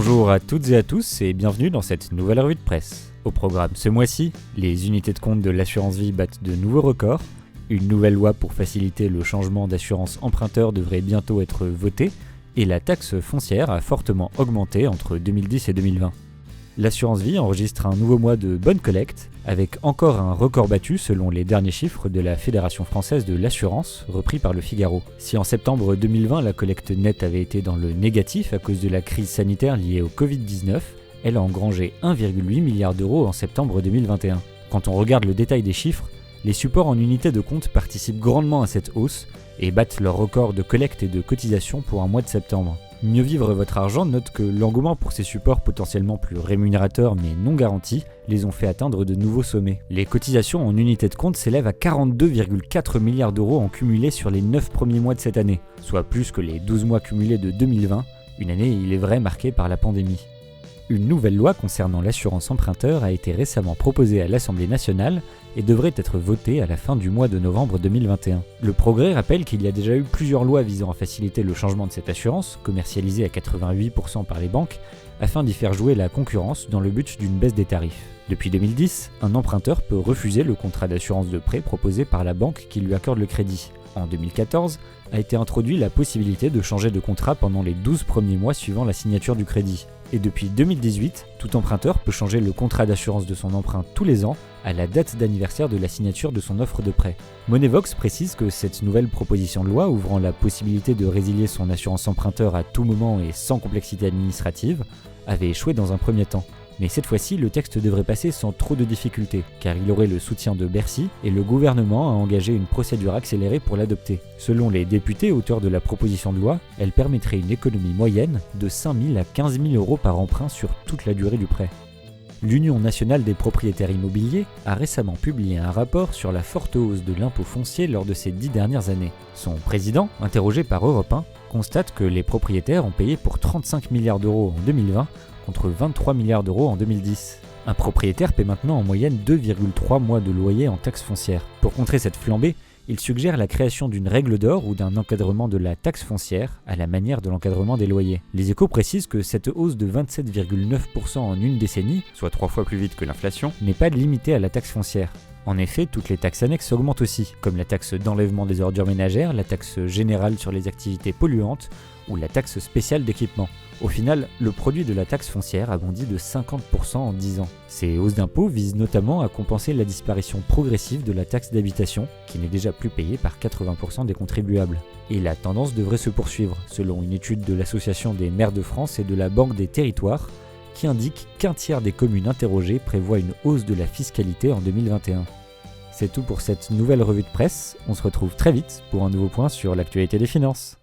Bonjour à toutes et à tous et bienvenue dans cette nouvelle revue de presse. Au programme ce mois-ci, les unités de compte de l'assurance vie battent de nouveaux records, une nouvelle loi pour faciliter le changement d'assurance emprunteur devrait bientôt être votée et la taxe foncière a fortement augmenté entre 2010 et 2020. L'assurance vie enregistre un nouveau mois de bonne collecte, avec encore un record battu selon les derniers chiffres de la Fédération française de l'assurance, repris par Le Figaro. Si en septembre 2020 la collecte nette avait été dans le négatif à cause de la crise sanitaire liée au Covid-19, elle a engrangé 1,8 milliard d'euros en septembre 2021. Quand on regarde le détail des chiffres, les supports en unités de compte participent grandement à cette hausse et battent leur record de collecte et de cotisation pour un mois de septembre. Mieux vivre votre argent note que l'engouement pour ces supports potentiellement plus rémunérateurs mais non garantis les ont fait atteindre de nouveaux sommets. Les cotisations en unités de compte s'élèvent à 42,4 milliards d'euros en cumulé sur les 9 premiers mois de cette année, soit plus que les 12 mois cumulés de 2020, une année il est vrai marquée par la pandémie. Une nouvelle loi concernant l'assurance emprunteur a été récemment proposée à l'Assemblée nationale et devrait être votée à la fin du mois de novembre 2021. Le Progrès rappelle qu'il y a déjà eu plusieurs lois visant à faciliter le changement de cette assurance, commercialisée à 88% par les banques, afin d'y faire jouer la concurrence dans le but d'une baisse des tarifs. Depuis 2010, un emprunteur peut refuser le contrat d'assurance de prêt proposé par la banque qui lui accorde le crédit. En 2014, a été introduite la possibilité de changer de contrat pendant les 12 premiers mois suivant la signature du crédit. Et depuis 2018, tout emprunteur peut changer le contrat d'assurance de son emprunt tous les ans à la date d'anniversaire de la signature de son offre de prêt. Monevox précise que cette nouvelle proposition de loi ouvrant la possibilité de résilier son assurance emprunteur à tout moment et sans complexité administrative avait échoué dans un premier temps. Mais cette fois-ci, le texte devrait passer sans trop de difficultés, car il aurait le soutien de Bercy et le gouvernement a engagé une procédure accélérée pour l'adopter. Selon les députés auteurs de la proposition de loi, elle permettrait une économie moyenne de 5 000 à 15 000 euros par emprunt sur toute la durée du prêt. L'Union nationale des propriétaires immobiliers a récemment publié un rapport sur la forte hausse de l'impôt foncier lors de ces 10 dernières années. Son président, interrogé par Europe 1, constate que les propriétaires ont payé pour 35 milliards d'euros en 2020 contre 23 milliards d'euros en 2010. Un propriétaire paie maintenant en moyenne 2,3 mois de loyer en taxe foncière. Pour contrer cette flambée, il suggère la création d'une règle d'or ou d'un encadrement de la taxe foncière à la manière de l'encadrement des loyers. Les Échos précisent que cette hausse de 27,9% en une décennie, soit 3 fois plus vite que l'inflation, n'est pas limitée à la taxe foncière. En effet, toutes les taxes annexes augmentent aussi, comme la taxe d'enlèvement des ordures ménagères, la taxe générale sur les activités polluantes ou la taxe spéciale d'équipement. Au final, le produit de la taxe foncière a bondi de 50% en 10 ans. Ces hausses d'impôts visent notamment à compenser la disparition progressive de la taxe d'habitation, qui n'est déjà plus payée par 80% des contribuables. Et la tendance devrait se poursuivre, selon une étude de l'Association des maires de France et de la Banque des territoires, qui indique qu'un tiers des communes interrogées prévoient une hausse de la fiscalité en 2021. C'est tout pour cette nouvelle revue de presse, on se retrouve très vite pour un nouveau point sur l'actualité des finances.